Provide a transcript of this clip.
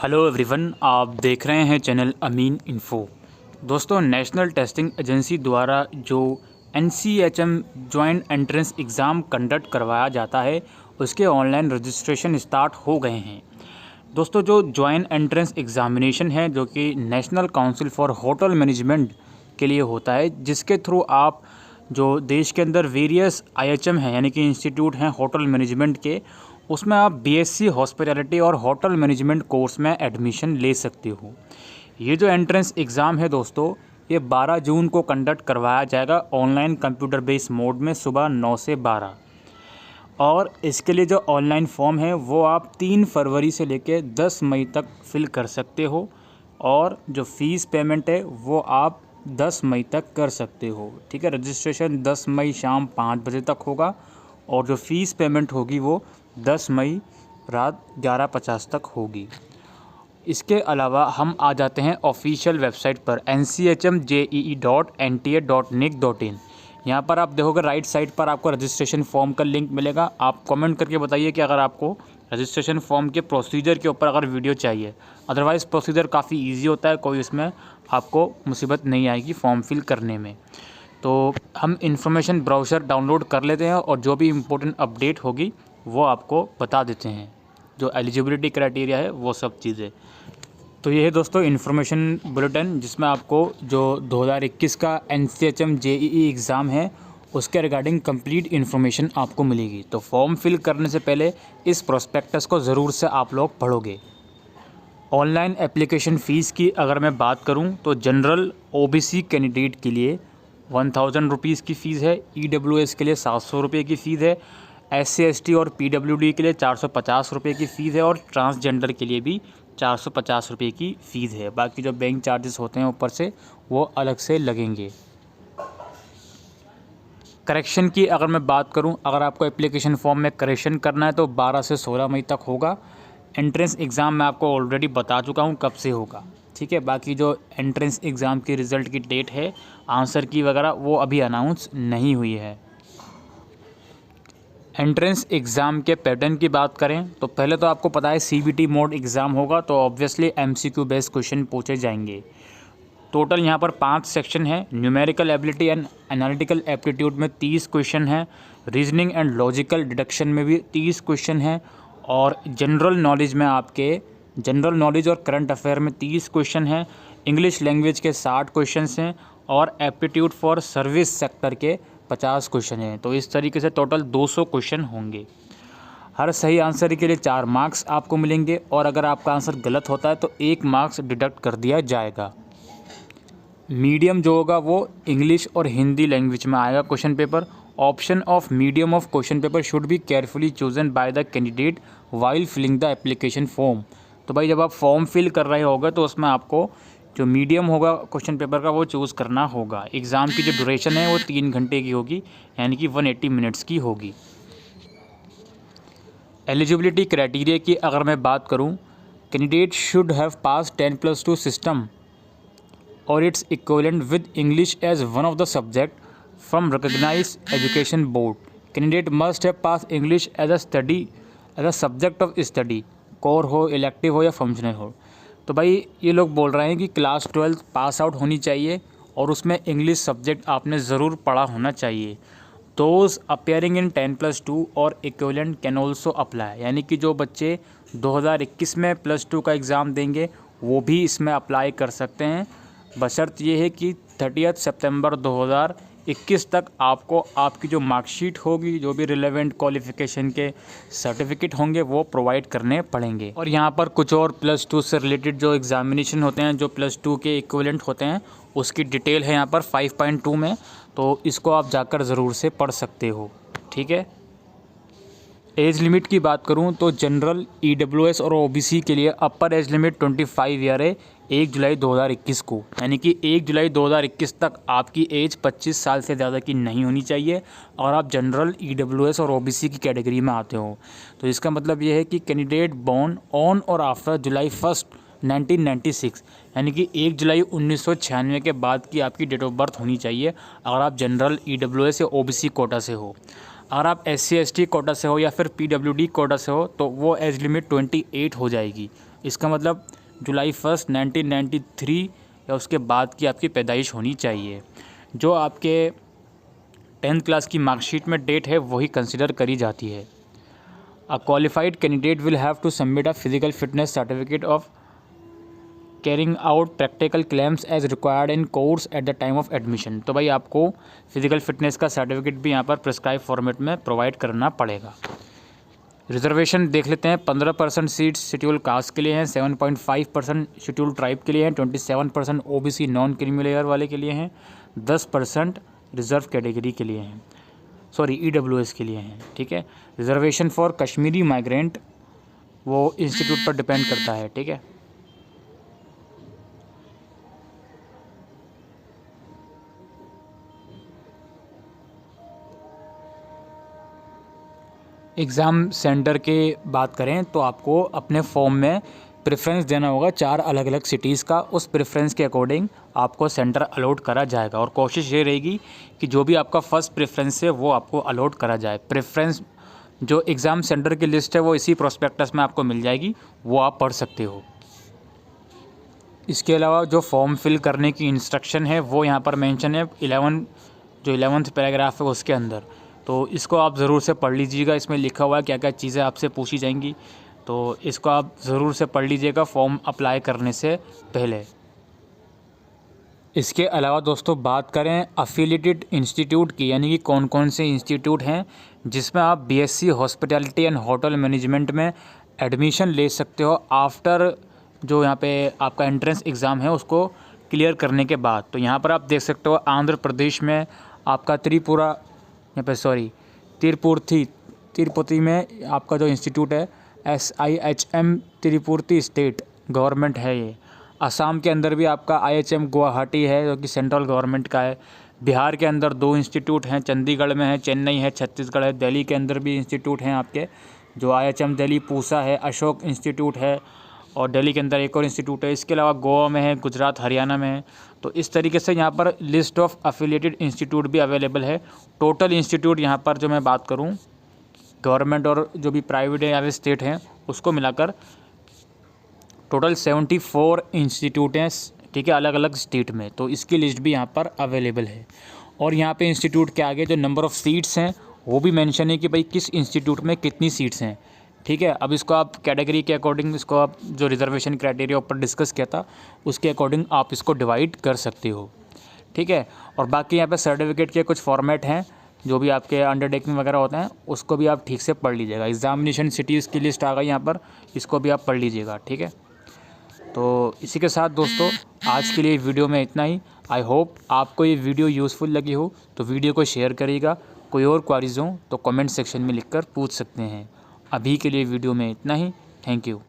Hello everyone, आप देख रहे हैं चैनल अमीन इन्फो। दोस्तों, नेशनल टेस्टिंग एजेंसी द्वारा जो NCHM joint entrance exam conduct करवाया जाता है उसके ऑनलाइन रजिस्ट्रेशन स्टार्ट हो गए हैं। दोस्तों, जो जॉइंट एंट्रेंस एग्ज़ामिनेशन है जो कि national council for hotel management के लिए होता है, जिसके थ्रू आप जो देश के अंदर वेरियस IHM हैं यानी कि इंस्टीट्यूट हैं होटल मैनेजमेंट के, उसमें आप BSc हॉस्पिटैलिटी और होटल मैनेजमेंट कोर्स में एडमिशन ले सकते हो। ये जो एंट्रेंस एग्ज़ाम है दोस्तों, ये 12 जून को कंडक्ट करवाया जाएगा ऑनलाइन कंप्यूटर बेस्ड मोड में सुबह 9 से 12। और इसके लिए जो ऑनलाइन फॉर्म है वो आप 3 फरवरी से लेकर 10 मई तक फिल कर सकते हो, और जो फ़ीस पेमेंट है वो आप 10 मई तक कर सकते हो। ठीक है, रजिस्ट्रेशन 10 मई शाम 5 बजे तक होगा और जो फ़ीस पेमेंट होगी वो 10 मई रात 11:50 तक होगी। इसके अलावा हम आ जाते हैं ऑफिशियल वेबसाइट पर nchm.jee.nta.nic.in। यहाँ पर आप देखोगे राइट साइड पर आपको रजिस्ट्रेशन फॉर्म का लिंक मिलेगा। आप कमेंट करके बताइए कि अगर आपको रजिस्ट्रेशन फॉर्म के प्रोसीजर के ऊपर अगर वीडियो चाहिए। अदरवाइज़ प्रोसीजर काफ़ी इजी होता है, कोई इसमें आपको मुसीबत नहीं आएगी फॉर्म फिल करने में। तो हम इन्फॉर्मेशन ब्राउज़र डाउनलोड कर लेते हैं और जो भी इम्पोर्टेंट अपडेट होगी वो आपको बता देते हैं, जो एलिजिबिलिटी क्राइटेरिया है वो सब चीज़ें। तो ये है दोस्तों इन्फॉर्मेशन बुलेटिन, जिसमें आपको जो 2021 का NCHM JEE एग्ज़ाम है उसके रिगार्डिंग कंप्लीट इन्फॉर्मेशन आपको मिलेगी। तो फॉर्म फिल करने से पहले इस प्रोस्पेक्टस को ज़रूर से आप लोग पढ़ोगे। ऑनलाइन एप्लीकेशन फ़ीस की अगर मैं बात करूं तो जनरल OBC कैंडिडेट के लिए 1000 रुपीज़ की फ़ीस है, EWS के लिए 700 रुपये की फ़ीस है, SC ST और PWD के लिए 450 रुपये की फ़ीस है और ट्रांसजेंडर के लिए भी 450 रुपये की फ़ीस है। बाकी जो बैंक चार्जेस होते हैं ऊपर से वो अलग से लगेंगे। करेक्शन की अगर मैं बात करूं, अगर आपको एप्लीकेशन फॉर्म में करेक्शन करना है तो 12 से 16 मई तक होगा। एंट्रेंस एग्ज़ाम मैं आपको ऑलरेडी बता चुका हूं कब से होगा। ठीक है, बाकी जो एंट्रेंस एग्ज़ाम की रिज़ल्ट की डेट है, आंसर की वगैरह, वो अभी अनाउंस नहीं हुई है। एंट्रेंस एग्ज़ाम के पैटर्न की बात करें तो पहले तो आपको पता है CBT मोड एग्ज़ाम होगा, तो ऑब्वियसली MCQ बेस्ड क्वेश्चन पूछे जाएंगे। टोटल यहाँ पर 5 सेक्शन है। Numerical ability and analytical aptitude में 30 क्वेश्चन हैं, रीजनिंग एंड लॉजिकल डिडक्शन में भी 30 क्वेश्चन हैं, और जनरल नॉलेज में आपके जनरल नॉलेज और करंट अफेयर में 30 क्वेश्चन हैं, इंग्लिश लैंग्वेज के 60 क्वेश्चन हैं और एप्टीट्यूड फॉर सर्विस सेक्टर के 50 क्वेश्चन हैं। तो इस तरीके से टोटल 200 क्वेश्चन होंगे। हर सही आंसर के लिए 4 मार्क्स आपको मिलेंगे, और अगर आपका आंसर गलत होता है तो 1 मार्क्स डिडक्ट कर दिया जाएगा। मीडियम जो होगा वो इंग्लिश और हिंदी लैंग्वेज में आएगा question paper. Option of medium of question paper should be carefully chosen by the candidate while filling the application form. तो भाई जब आप फॉर्म फिल कर रहे होगे तो उसमें आपको जो मीडियम होगा क्वेश्चन पेपर का वो चूज़ करना होगा। एग्ज़ाम की जो ड्यूरेशन है वो 3 घंटे की होगी, यानी कि 180 मिनट्स की होगी। एलिजिबिलिटी क्राइटेरिया की अगर मैं बात करूं, candidate should have pass 10+2 system और it's equivalent with English as one of the subject from recognised education board. Candidate must have pass English as a subject of study, core हो, elective हो या functional हो। तो भाई ये लोग बोल रहे हैं कि क्लास 12 पास आउट होनी चाहिए और उसमें इंग्लिश सब्जेक्ट आपने ज़रूर पढ़ा होना चाहिए। दोज अपेयरिंग इन 10+2 और इक्विवेलेंट कैन ऑल्सो अप्लाई, यानी कि जो बच्चे 2021 में +2 का एग्ज़ाम देंगे वो भी इसमें अप्लाई कर सकते हैं, बशर्त ये है कि 30 सितंबर 2021 तक आपको आपकी जो मार्कशीट होगी, जो भी रिलेवेंट क्वालिफ़िकेशन के सर्टिफिकेट होंगे वो प्रोवाइड करने पड़ेंगे। और यहाँ पर कुछ और +2 से रिलेटेड जो एग्ज़ामिनेशन होते हैं, जो +2 के इक्विवेलेंट होते हैं, उसकी डिटेल है यहाँ पर 5.2 में, तो इसको आप जाकर ज़रूर से पढ़ सकते हो। ठीक है, एज लिमिट की बात करूं तो जनरल, EWS और OBC के लिए अपर एज लिमिट 25 ईयर है 1 जुलाई 2021 को, यानी कि 1 जुलाई 2021 तक आपकी एज 25 साल से ज़्यादा की नहीं होनी चाहिए और आप जनरल, EWS और OBC की कैटेगरी में आते हो। तो इसका मतलब ये है कि कैंडिडेट बॉर्न ऑन और आफ्टर जुलाई 1 1996, यानी कि 1 जुलाई 1996 के बाद की आपकी डेट ऑफ बर्थ होनी चाहिए अगर आप जनरल, EWS या OBC कोटा से हो। अगर आप SC ST कोटा से हो या फिर PWD कोटा से हो तो वो एज लिमिट 28 हो जाएगी। इसका मतलब जुलाई 1 1993 या उसके बाद की आपकी पैदाइश होनी चाहिए। जो आपके 10th क्लास की मार्कशीट में डेट है वही कंसिडर करी जाती है। A qualified candidate will have to submit a physical fitness certificate of carrying out practical claims as required in course at the time of admission. तो भाई आपको फिजिकल फिटनेस का सर्टिफिकेट भी यहाँ पर प्रिस्क्राइब फॉर्मेट में प्रोवाइड करना पड़ेगा। रिजर्वेशन देख लेते हैं। 15% सीट्स शेड्यूल कास्ट के लिए हैं, 7.5% शेड्यूल ट्राइब के लिए हैं, 27% ओबीसी नॉन क्रीमी लेयर वाले के लिए हैं, 10% रिजर्व कैटेगरी के लिए हैं, सॉरी ईडब्ल्यूएस के लिए हैं। ठीक है। रिजर्वेशन फॉर कश्मीरी माइग्रेंट वो इंस्टीट्यूट पर डिपेंड करता है। ठीक है। एग्ज़ाम सेंटर के बात करें तो आपको अपने फॉर्म में प्रेफरेंस देना होगा 4 अलग अलग सिटीज़ का। उस प्रेफरेंस के अकॉर्डिंग आपको सेंटर अलॉट करा जाएगा और कोशिश ये रहेगी कि जो भी आपका फर्स्ट प्रेफरेंस है वो आपको अलॉट करा जाए। प्रेफरेंस जो एग्ज़ाम सेंटर की लिस्ट है वो इसी प्रोस्पेक्टस में आपको मिल जाएगी, वो आप पढ़ सकते हो। इसके अलावा जो फॉर्म फिल करने की इंस्ट्रक्शन है वो यहाँ पर मेंशन है 11th पैराग्राफ है उसके अंदर, तो इसको आप ज़रूर से पढ़ लीजिएगा। इसमें लिखा हुआ है क्या क्या चीज़ें आपसे पूछी जाएंगी, तो इसको आप ज़रूर से पढ़ लीजिएगा फॉर्म अप्लाई करने से पहले। इसके अलावा दोस्तों बात करें अफिलिएटेड इंस्टीट्यूट की, यानी कि कौन कौन से इंस्टीट्यूट हैं जिसमें आप BSc hospitality and hotel management में एडमिशन ले सकते हो आफ्टर जो यहाँ पे आपका एंट्रेंस एग्ज़ाम है उसको क्लियर करने के बाद। तो यहाँ पर आप देख सकते हो आंध्र प्रदेश में आपका तिरुपति में आपका जो इंस्टीट्यूट है SIHM तिरुपति स्टेट गवर्नमेंट है ये। असम के अंदर भी आपका IHM गुवाहाटी है जो कि सेंट्रल गवर्नमेंट का है। बिहार के अंदर 2 इंस्टीट्यूट हैं, चंडीगढ़ में है, चेन्नई है, छत्तीसगढ़ है। दिल्ली के अंदर भी इंस्टीट्यूट हैं आपके, जो IHM दिल्ली पूसा है, अशोक इंस्टीट्यूट है और दिल्ली के अंदर एक और इंस्टीट्यूट है। इसके अलावा गोवा में है, गुजरात हरियाणा में है। तो इस तरीके से यहाँ पर लिस्ट ऑफ अफिलिएटेड इंस्टीट्यूट भी अवेलेबल है। टोटल इंस्टीट्यूट यहाँ पर जो मैं बात करूँ गवर्नमेंट और जो भी प्राइवेट है या फिर स्टेट हैं उसको मिलाकर टोटल 74 इंस्टीट्यूट हैं। ठीक है, अलग अलग स्टेट में। तो इसकी लिस्ट भी यहाँ पर अवेलेबल है और यहाँ पे इंस्टीट्यूट के आगे जो नंबर ऑफ़ सीट्स हैं वो भी मेंशन है कि भाई किस इंस्टीट्यूट में कितनी सीट्स हैं। ठीक है, अब इसको आप कैटेगरी के अकॉर्डिंग इसको आप जो रिजर्वेशन क्राइटेरिया ऊपर डिस्कस किया था उसके अकॉर्डिंग आप इसको डिवाइड कर सकते हो। ठीक है, और बाकी यहाँ पे सर्टिफिकेट के कुछ फॉर्मेट हैं जो भी आपके अंडरटेकिंग वगैरह होते हैं उसको भी आप ठीक से पढ़ लीजिएगा। एग्जामिनेशन सिटीज़ की लिस्ट आ गई यहाँ पर, इसको भी आप पढ़ लीजिएगा। ठीक है, तो इसी के साथ दोस्तों आज के लिए वीडियो में इतना ही। आई होप आपको ये वीडियो यूज़फुल लगी हो, तो वीडियो को शेयर करिएगा। कोई और क्वारीज हो तो कमेंट सेक्शन में लिखकर पूछ सकते हैं। अभी के लिए वीडियो में इतना ही। Thank you.